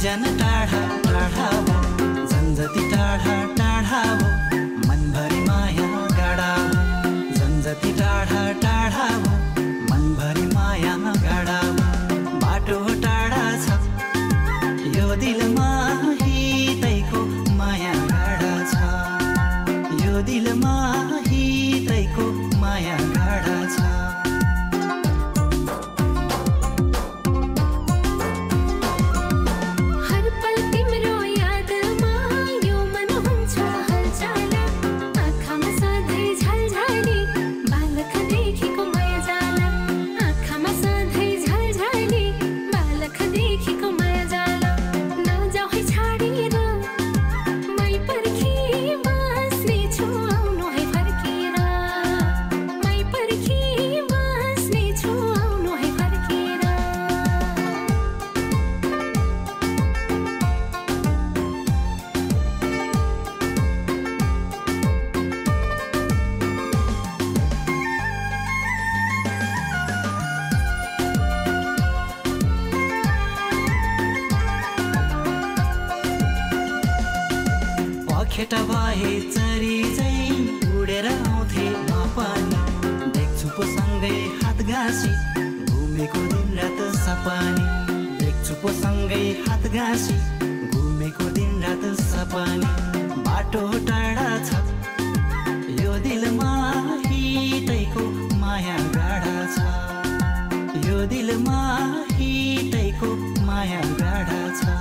दुईजना टाढा टाढा हो झन् जति टाढा टाढा हो मनभरि माया गाडा हो झन् जति टाढा टाढा हो मनभरि माया गाडा हो बाटो टाढा छ यो दिलमा हितैको माया गाडा छ यो दिलमा हितैको माया गाडा छ खेटा भए चरी चाहिँ उडेर आउँथे म पनि देख्छु पो सँगै हात घाँसी घुमेको दिन रात सपानी देख्छु पो सँगै हात घाँसी घुमेको दिन रात सपानी बाटो टाढा छ यो दिलमा हितैको माया गाडा छ यो दिलमा हितैको माया गाडा छ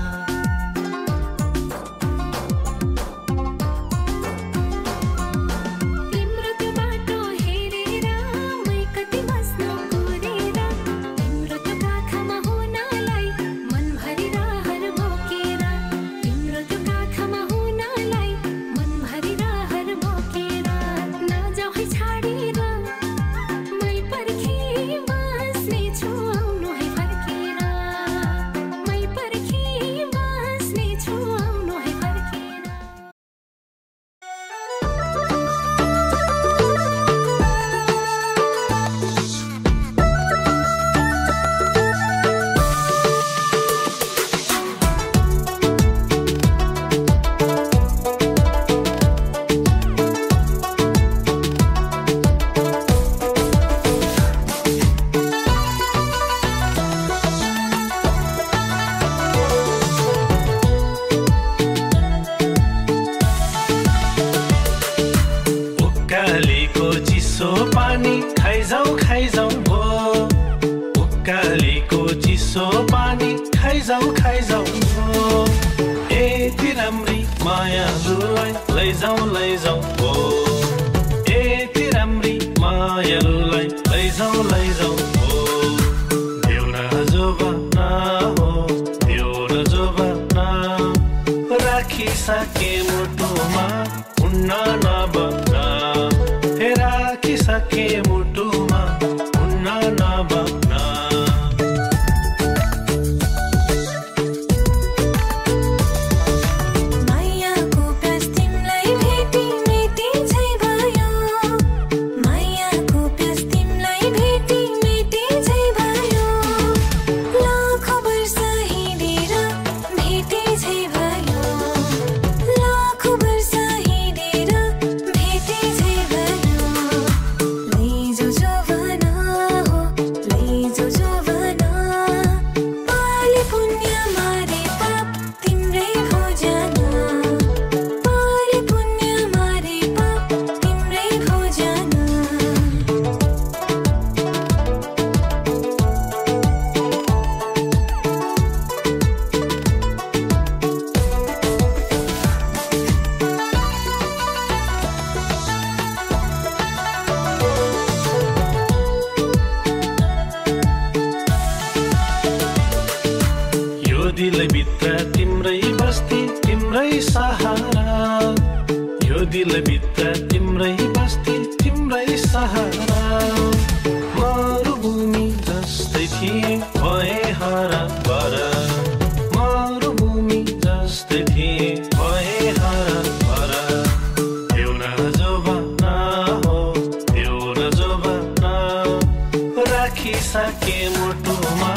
सके मुटुमा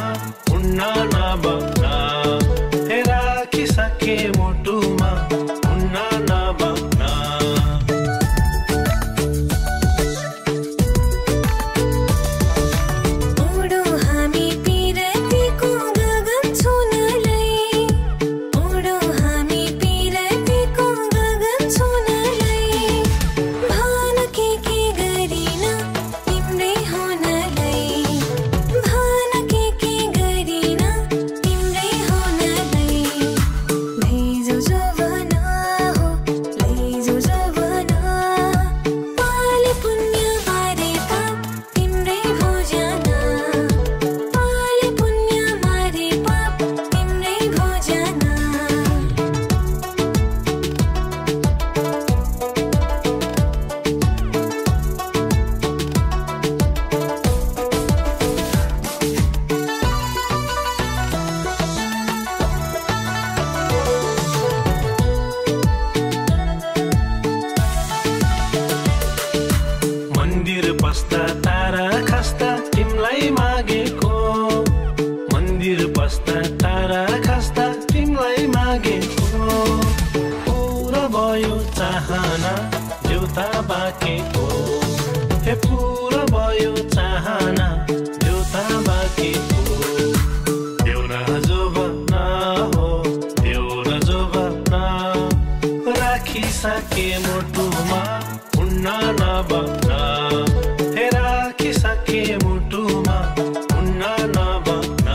उन्ना नबना हेरा राखिसके मुटुमा हुन्न नभन्न हे राखिसके मुटुमा हुन्न नभन्न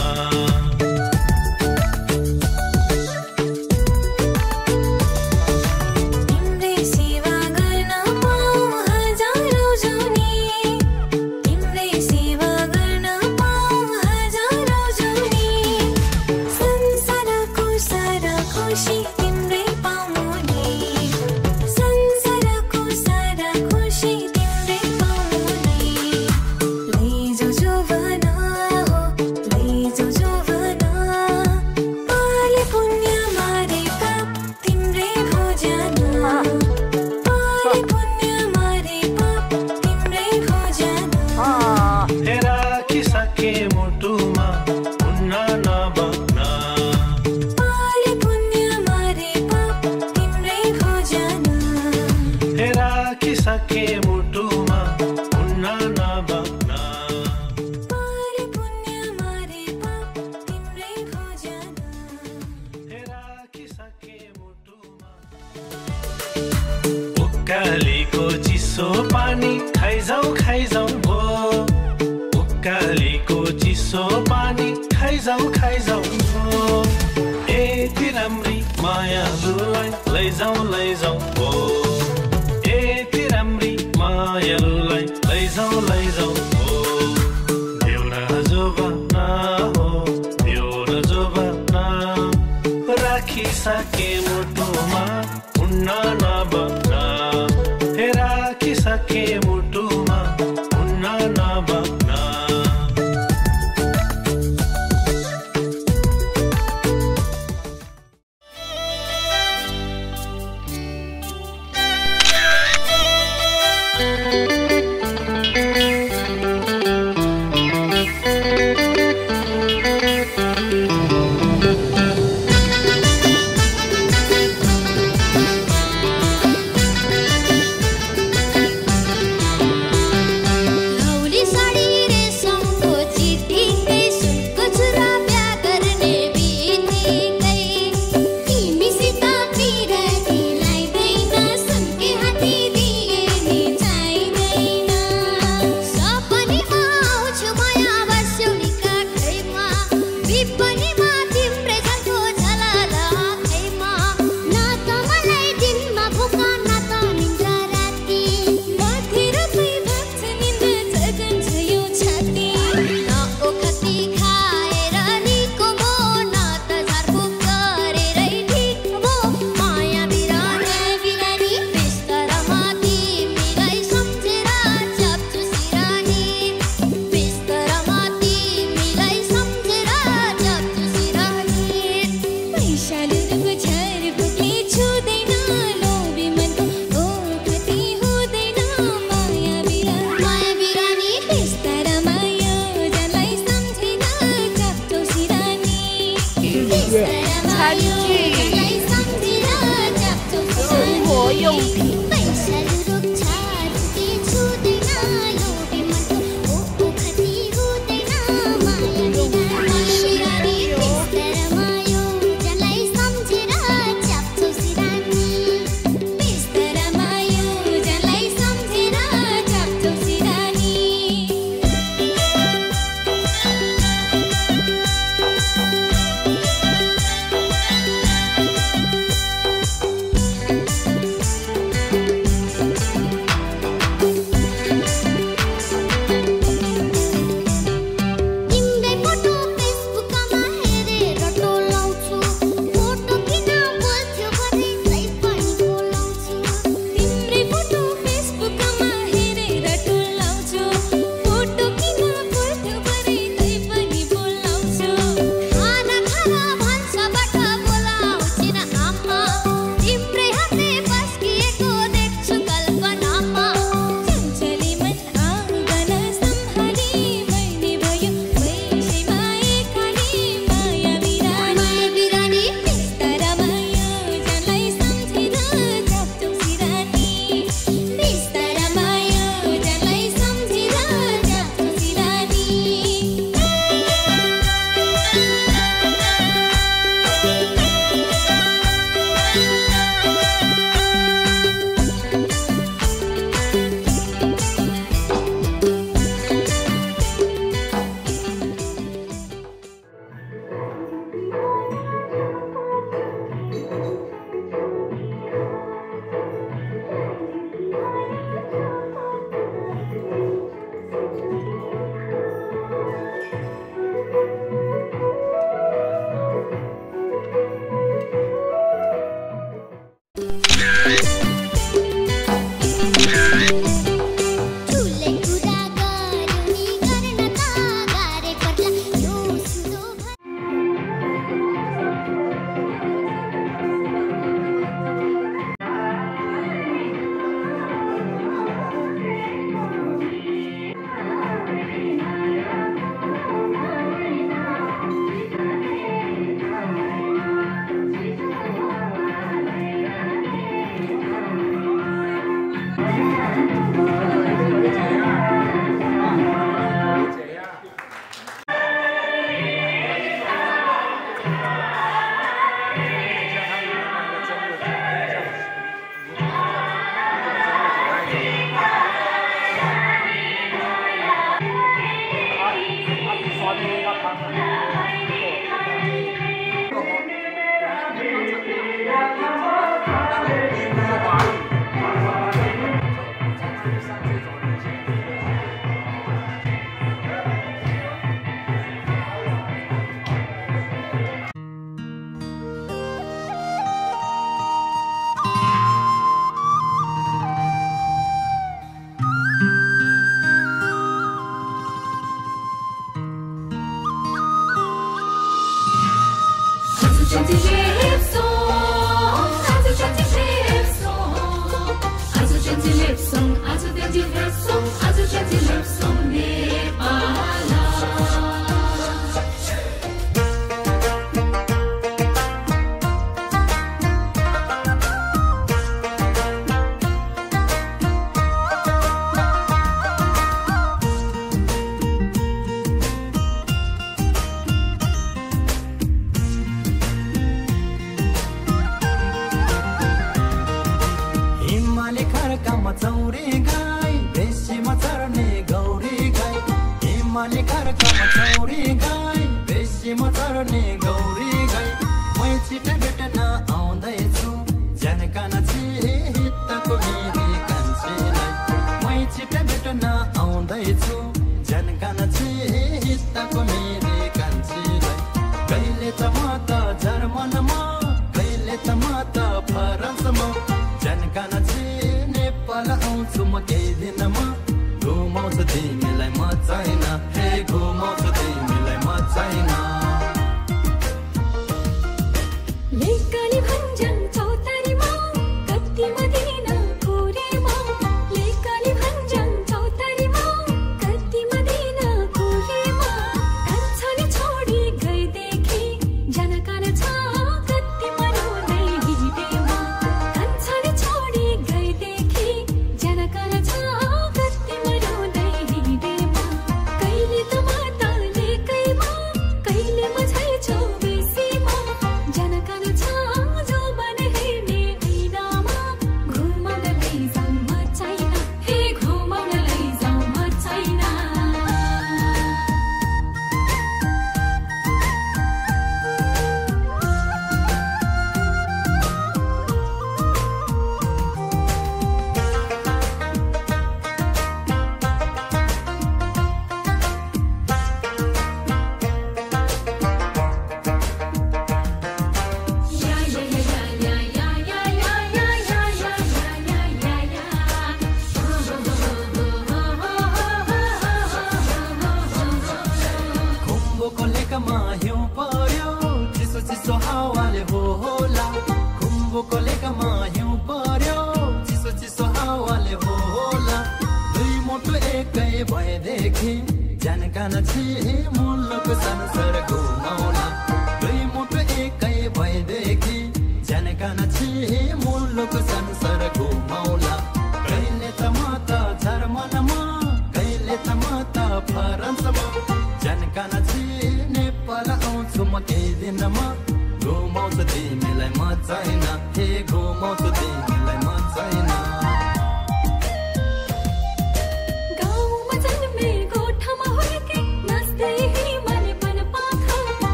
तिम्रै सेवा गर्न पाऊ हजारौं जुनी तिम्रै सेवा गर्न पाऊ हजारौं जुनी संसारको सारा खुसी तिम्रै पाउने संसारको सारा खुसी तिम्रै पाउने लैजाऊ जोभना हो लैजाऊ जोभना पाले पुण्य मारे पाप तिम्रै भोजना पाले पुण्य मारे पाप तिम्रै भोजना हे राखिसके मुटुमा हुन्न नभन्न पाले पुण्य मारे पाप तिम्रै भोजना हे राखिसके मुटुमा हुन्न नभन्न पाले पुण्य मारे पाप तिम्रै भोजना हे राखिसके मुटुमा उकालीको चिसो पानी खाइजाऊ भो उकालीको चिसो पानी खाइजाऊ भो यति राम्री मायालुलाई लैजाऊ भो यति राम्री मायालुलाई लैजाऊ भो देउरा जोभना हो देउरा जोभना राखिसके मुटुमा हुन्न नभन्न हे राखिसके मुटुमा हुन्न नभन्न लौली साडी रेशमको चिठीकै सुनको छुरा बिहा गर्ने बित्तिकै तिमीसित पिरती लाग्दैन सुनकै हात्ती दिए नि चाहिँदैन सपनीमा आउँछु माया बस्यौली काखैमा विपनीमा तिम्रै झल्को झलल आँखैमा न त मलाई दिनमा भोक न त निन्द्रा राति मतिर पै भाग्छ निन्द्रा जगन्छ यो छाती न ओखती खाएर निको भो न त झारफुक गरेरै ठिक भो माया बिरानी बिस्तरमा तिमीलाई सम्झेर च्याप्छु सिरानी बिस्तरमा तिमीलाई सम्झेर च्याप्छु सिरानी पैसालुको झारफुकले छुँदैन लोभी मनको ओखती हुँदैन माया बिरानी बिस्तरमा यो जनलाई सम्झेर च्याप्छु सिरानी बिस्तरमा यो जनलाई सम्झेर च्याप्छु सिरानी पैसालुको झारफुकले छुँदैन लोभी मनको ओखती हुँदैन माया बिरानी बिस्तरमा यो जनलाई सम्झेर च्याप्छु सिरानी बिस्तरमा यो जनलाई सम्झेर च्याप्छु सिरानी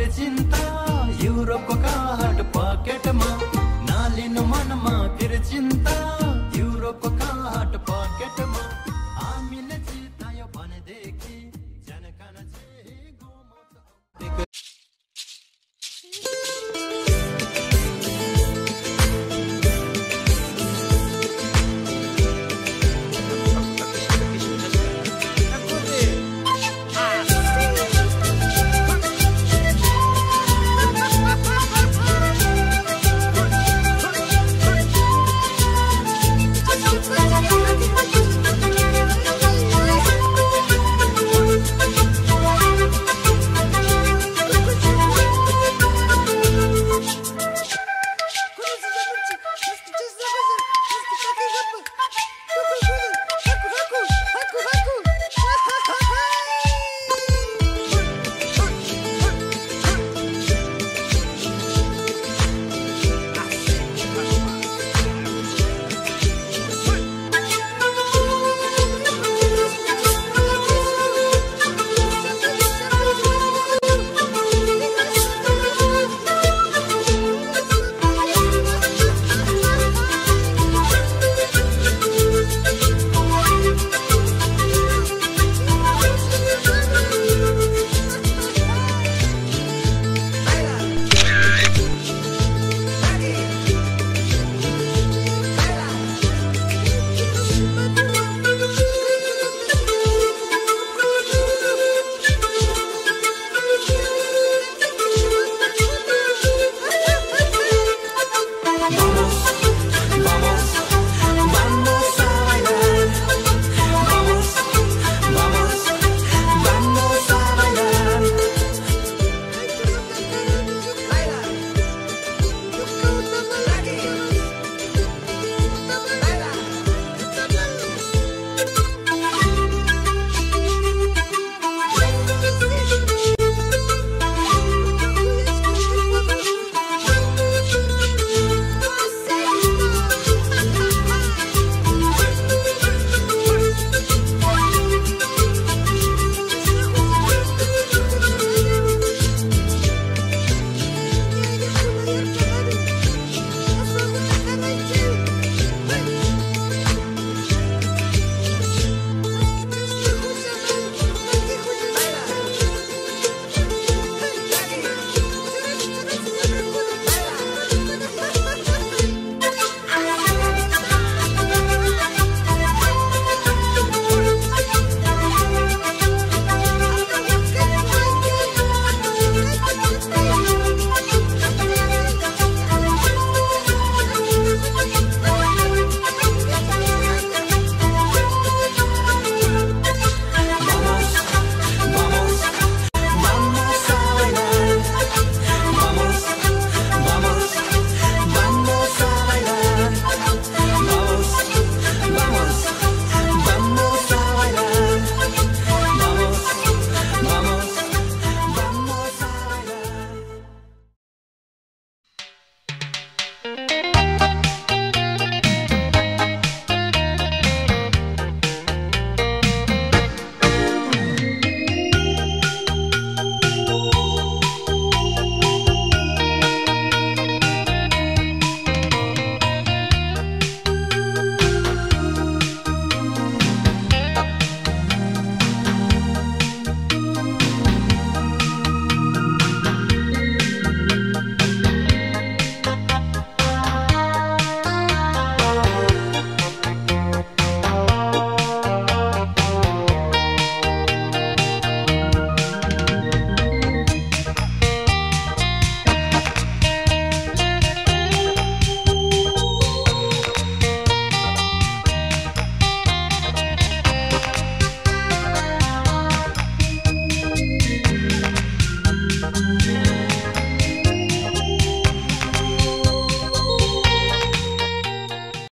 फिर चिन्ता युरोपको काठ पकेटमा नालिनु मनमा फिर चिन्ता युरोपको काठ पकेटमा हामीले चितायो भनेदेखि जनकन चाहिँ